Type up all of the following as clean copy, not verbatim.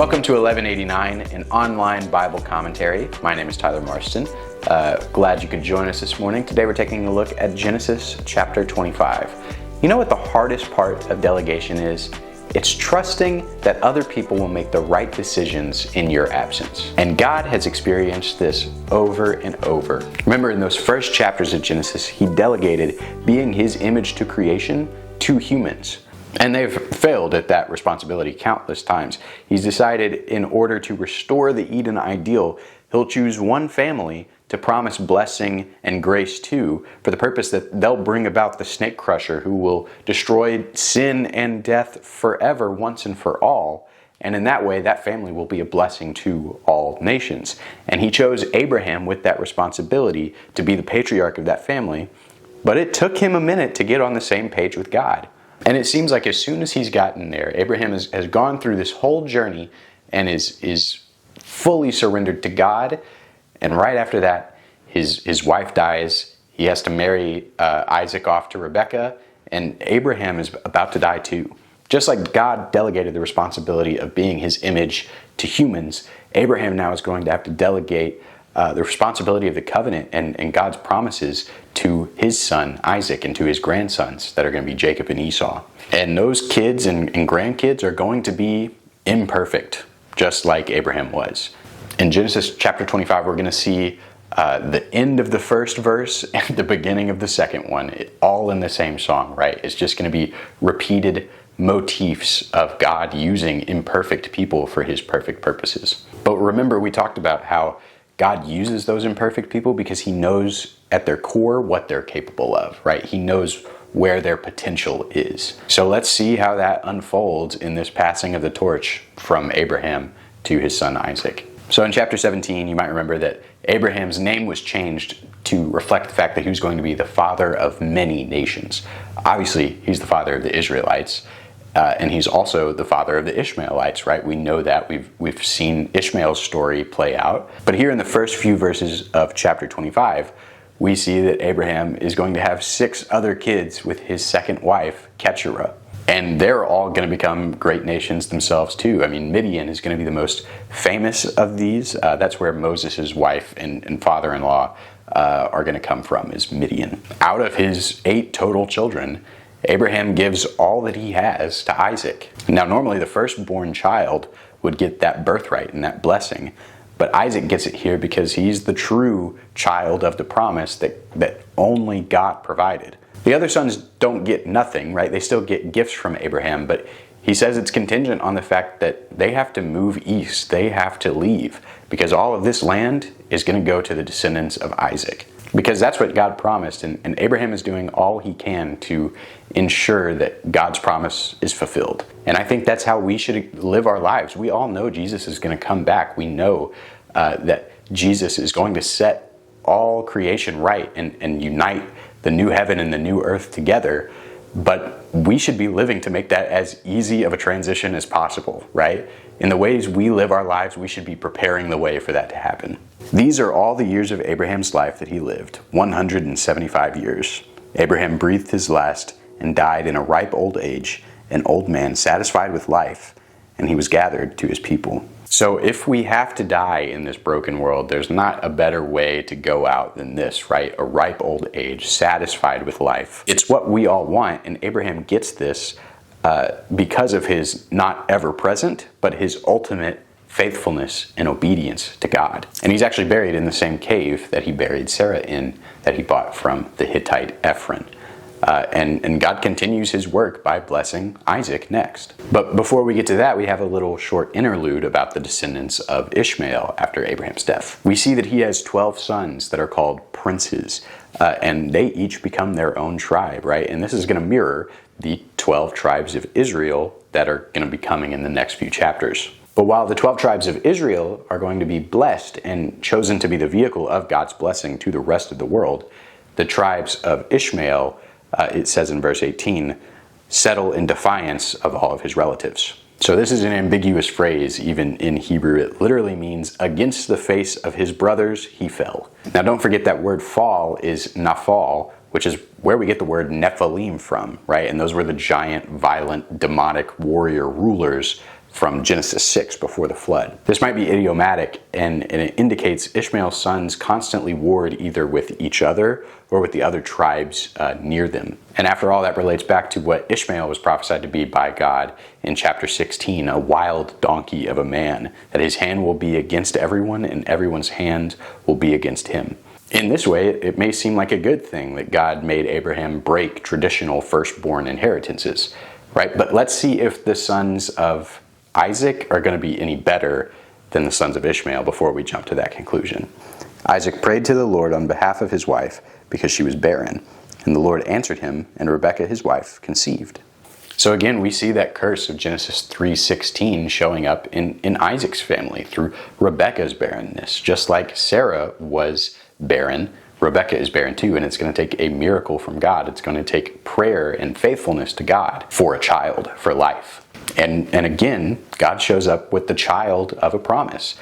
Welcome to 1189, an online Bible commentary. My name is Tyler Marston. Glad you could join us this morning. Today we're taking a look at Genesis chapter 25. You know what the hardest part of delegation is? It's trusting that other people will make the right decisions in your absence. And God has experienced this over and over. Remember, in those first chapters of Genesis, He delegated being His image to creation to humans. And they've failed at that responsibility countless times. He's decided in order to restore the Eden ideal, He'll choose one family to promise blessing and grace to, for the purpose that they'll bring about the snake crusher who will destroy sin and death forever, once and for all. And in that way, that family will be a blessing to all nations. And He chose Abraham with that responsibility to be the patriarch of that family. But it took him a minute to get on the same page with God. And it seems like as soon as he's gotten there, Abraham has gone through this whole journey and is fully surrendered to God. And right after that, his wife dies. He has to marry Isaac off to Rebekah. And Abraham is about to die too. Just like God delegated the responsibility of being His image to humans, Abraham now is going to have to delegate the responsibility of the covenant and God's promises to his son Isaac and to his grandsons that are going to be Jacob and Esau. And those kids and grandkids are going to be imperfect, just like Abraham was. In Genesis chapter 25, we're going to see the end of the first verse and the beginning of the second one, all in the same song, right? It's just going to be repeated motifs of God using imperfect people for His perfect purposes. But remember, we talked about how God uses those imperfect people because He knows at their core what they're capable of, right? He knows where their potential is. So let's see how that unfolds in this passing of the torch from Abraham to his son Isaac. So in chapter 17, you might remember that Abraham's name was changed to reflect the fact that he was going to be the father of many nations. Obviously, he's the father of the Israelites. And he's also the father of the Ishmaelites, right? We know that. We've seen Ishmael's story play out. But here in the first few verses of chapter 25, we see that Abraham is going to have 6 other kids with his second wife, Keturah. And they're all going to become great nations themselves too. I mean, Midian is going to be the most famous of these. That's where Moses' wife and father-in-law are going to come from, is Midian. Out of his 8 total children, Abraham gives all that he has to Isaac. Now, normally the firstborn child would get that birthright and that blessing, but Isaac gets it here because he's the true child of the promise that only God provided. The other sons don't get nothing, right? They still get gifts from Abraham, but he says it's contingent on the fact that they have to move east. They have to leave because all of this land is going to go to the descendants of Isaac. Because that's what God promised, and Abraham is doing all he can to ensure that God's promise is fulfilled. And I think that's how we should live our lives. We all know Jesus is going to come back. We know that Jesus is going to set all creation right and unite the new heaven and the new earth together. But we should be living to make that as easy of a transition as possible, right? In the ways we live our lives, we should be preparing the way for that to happen. These are all the years of Abraham's life that he lived, 175 years. Abraham breathed his last and died in a ripe old age, an old man satisfied with life, and he was gathered to his people. So if we have to die in this broken world, there's not a better way to go out than this, right? A ripe old age, satisfied with life. It's what we all want, and Abraham gets this because of his not ever present, but his ultimate faithfulness and obedience to God. And he's actually buried in the same cave that he buried Sarah in, that he bought from the Hittite Ephron. And God continues His work by blessing Isaac next. But before we get to that, we have a little short interlude about the descendants of Ishmael after Abraham's death. We see that he has 12 sons that are called princes, and they each become their own tribe, right? And this is going to mirror the 12 tribes of Israel that are going to be coming in the next few chapters. But while the 12 tribes of Israel are going to be blessed and chosen to be the vehicle of God's blessing to the rest of the world, the tribes of Ishmael, it says in verse 18, settle in defiance of all of his relatives. So this is an ambiguous phrase, even in Hebrew. It literally means, against the face of his brothers he fell. Now don't forget that word fall is naphal, which is where we get the word Nephilim from, right? And those were the giant, violent, demonic warrior rulers from Genesis 6 before the flood. This might be idiomatic, and it indicates Ishmael's sons constantly warred either with each other or with the other tribes near them. And after all, that relates back to what Ishmael was prophesied to be by God in chapter 16, a wild donkey of a man, that his hand will be against everyone and everyone's hand will be against him. In this way, it may seem like a good thing that God made Abraham break traditional firstborn inheritances, right? But let's see if the sons of Isaac are going to be any better than the sons of Ishmael before we jump to that conclusion. Isaac prayed to the Lord on behalf of his wife because she was barren, and the Lord answered him, and Rebekah his wife conceived. So again, we see that curse of Genesis 3:16 showing up in Isaac's family through Rebekah's barrenness. Just like Sarah was barren, Rebekah is barren too, and it's going to take a miracle from God. It's going to take prayer and faithfulness to God for a child, for life. And again, God shows up with the child of a promise.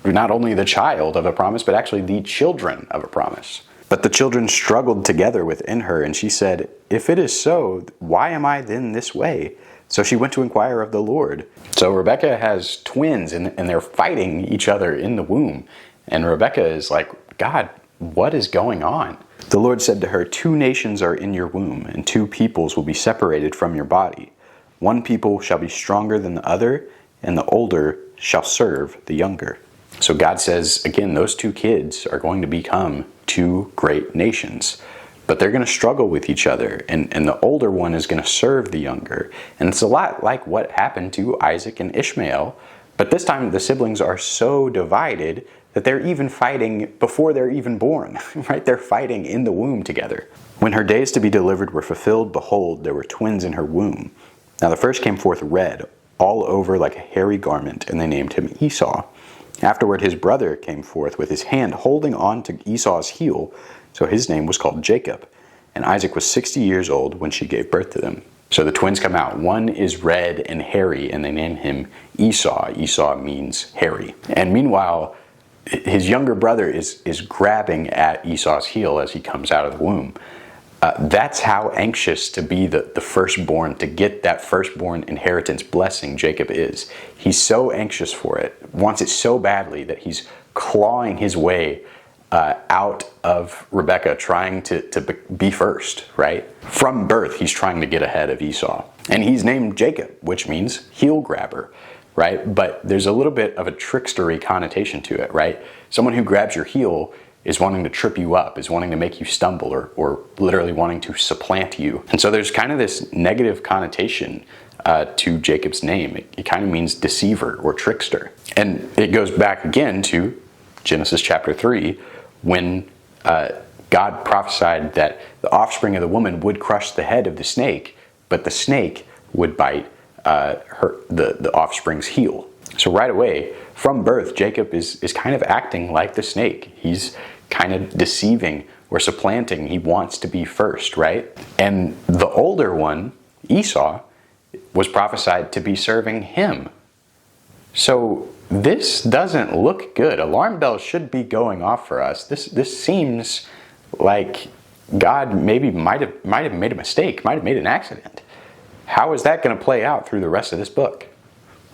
Not only the child of a promise, but actually the children of a promise. But the children struggled together within her, and she said, "If it is so, why am I then this way?" So she went to inquire of the Lord. So Rebekah has twins, and they're fighting each other in the womb. And Rebekah is like, "God, what is going on?" The Lord said to her, "Two nations are in your womb, and two peoples will be separated from your body. One people shall be stronger than the other, and the older shall serve the younger." So God says, again, those two kids are going to become two great nations. But they're going to struggle with each other, and the older one is going to serve the younger. And it's a lot like what happened to Isaac and Ishmael. But this time the siblings are so divided that they're even fighting before they're even born, right? They're fighting in the womb together. When her days to be delivered were fulfilled, behold, there were twins in her womb. Now the first came forth red, all over like a hairy garment, and they named him Esau. Afterward his brother came forth with his hand holding on to Esau's heel, so his name was called Jacob. And Isaac was 60 years old when she gave birth to them. So the twins come out. One is red and hairy, and they name him Esau. Esau means hairy. And meanwhile, his younger brother is grabbing at Esau's heel as he comes out of the womb. That's how anxious to be the firstborn, to get that firstborn inheritance blessing Jacob is. He's so anxious for it, wants it so badly that he's clawing his way out of Rebekah, trying to be first, right? From birth, he's trying to get ahead of Esau. And he's named Jacob, which means heel grabber, right? But there's a little bit of a trickstery connotation to it, right? Someone who grabs your heel is wanting to trip you up, is wanting to make you stumble, or literally wanting to supplant you. And so there's kind of this negative connotation to Jacob's name. It kind of means deceiver or trickster. And it goes back again to Genesis chapter 3, when God prophesied that the offspring of the woman would crush the head of the snake, but the snake would bite the offspring's heel. So right away, from birth, Jacob is kind of acting like the snake. He's kind of deceiving or supplanting. He wants to be first, right? And the older one, Esau, was prophesied to be serving him. So this doesn't look good. Alarm bells should be going off for us. This seems like God maybe might have made a mistake, might have made an accident. How is that going to play out through the rest of this book?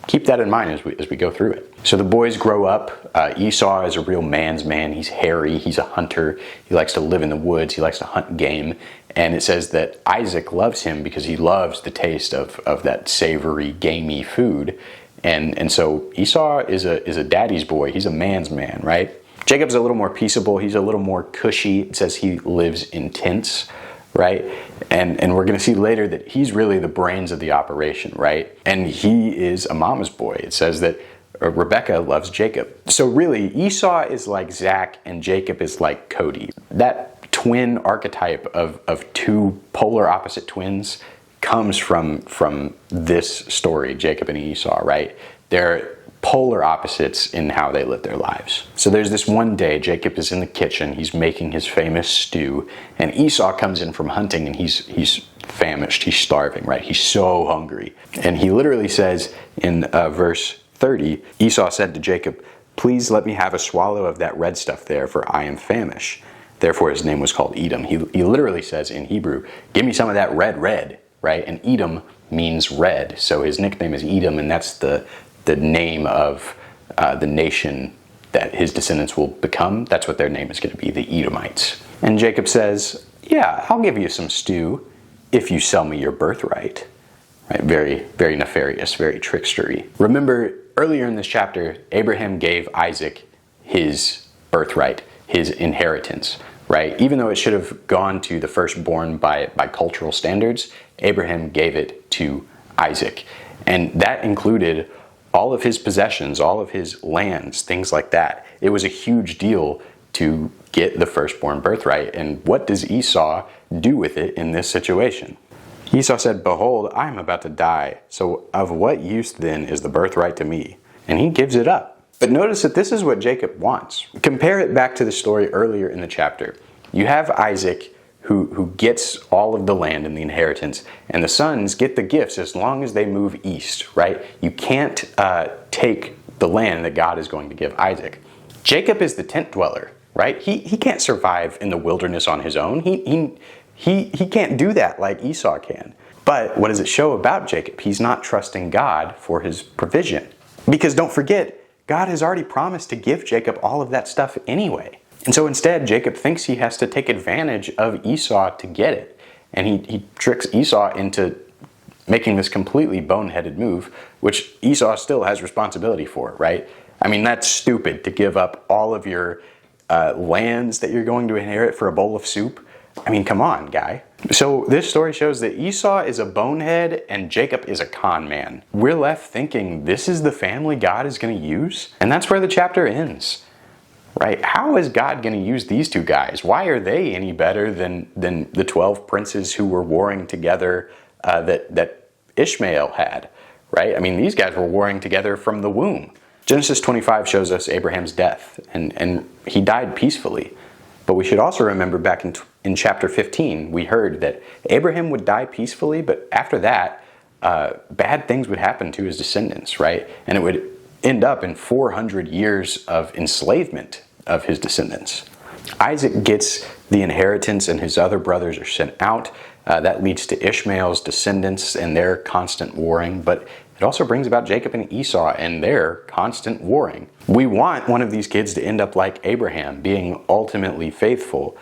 Keep that in mind as we go through it. So the boys grow up. Esau is a real man's man. He's hairy. He's a hunter. He likes to live in the woods. He likes to hunt game. And it says that Isaac loves him because he loves the taste of that savory, gamey food. And so Esau is a daddy's boy. He's a man's man, right? Jacob's a little more peaceable. He's a little more cushy. It says he lives in tents, right? And we're going to see later that he's really the brains of the operation, right? And he is a mama's boy. It says that Rebekah loves Jacob. So really, Esau is like Zach and Jacob is like Cody. That twin archetype of two polar opposite twins comes from this story, Jacob and Esau, right? They're polar opposites in how they live their lives. So there's this one day, Jacob is in the kitchen, he's making his famous stew, and Esau comes in from hunting and he's famished, he's starving, right? He's so hungry. And he literally says in verse 30, Esau said to Jacob, "Please let me have a swallow of that red stuff there, for I am famished." Therefore his name was called Edom. He literally says in Hebrew, "Give me some of that red," right? And Edom means red. So his nickname is Edom, and that's the name of the nation that his descendants will become. That's what their name is going to be, the Edomites. And Jacob says, yeah, I'll give you some stew if you sell me your birthright. Right? Very, very nefarious, very trickstery. Remember, earlier in this chapter, Abraham gave Isaac his birthright, his inheritance, right? Even though it should have gone to the firstborn by cultural standards, Abraham gave it to Isaac. And that included all of his possessions, all of his lands, things like that. It was a huge deal to get the firstborn birthright. And what does Esau do with it in this situation? Esau said, behold, I am about to die, so of what use then is the birthright to me? And he gives it up. But notice that this is what Jacob wants. Compare it back to the story earlier in the chapter. You have Isaac who gets all of the land and the inheritance, and the sons get the gifts as long as they move east, right? You can't take the land that God is going to give Isaac. Jacob is the tent dweller, right? He can't survive in the wilderness on his own. He can't do that like Esau can. But what does it show about Jacob? He's not trusting God for his provision. Because don't forget, God has already promised to give Jacob all of that stuff anyway. And so instead, Jacob thinks he has to take advantage of Esau to get it. And he tricks Esau into making this completely boneheaded move, which Esau still has responsibility for, right? I mean, that's stupid to give up all of your lands that you're going to inherit for a bowl of soup. I mean, come on, guy. So this story shows that Esau is a bonehead and Jacob is a con man. We're left thinking this is the family God is going to use? And that's where the chapter ends. Right? How is God going to use these two guys? Why are they any better than the 12 princes who were warring together that Ishmael had? Right? I mean, these guys were warring together from the womb. Genesis 25 shows us Abraham's death, and he died peacefully. But we should also remember back in chapter 15, we heard that Abraham would die peacefully, but after that, bad things would happen to his descendants, right? And it would end up in 400 years of enslavement of his descendants. Isaac gets the inheritance and his other brothers are sent out. That leads to Ishmael's descendants and their constant warring, but it also brings about Jacob and Esau and their constant warring. We want one of these kids to end up like Abraham, being ultimately faithful,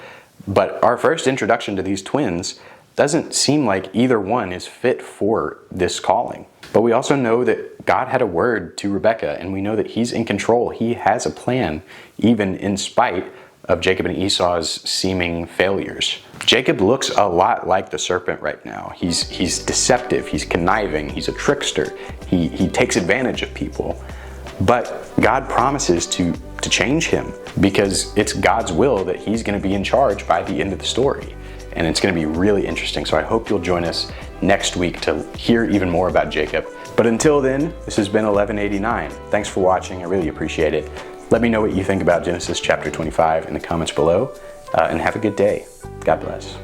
but our first introduction to these twins doesn't seem like either one is fit for this calling. But we also know that God had a word to Rebekah, and we know that he's in control. He has a plan, even in spite of Jacob and Esau's seeming failures. Jacob looks a lot like the serpent right now. He's deceptive, he's conniving, he's a trickster, he takes advantage of people. But God promises to change him, because it's God's will that he's going to be in charge by the end of the story. And it's going to be really interesting. So I hope you'll join us next week to hear even more about Jacob. But until then, this has been 1189. Thanks for watching. I really appreciate it. Let me know what you think about Genesis chapter 25 in the comments below, and have a good day. God bless.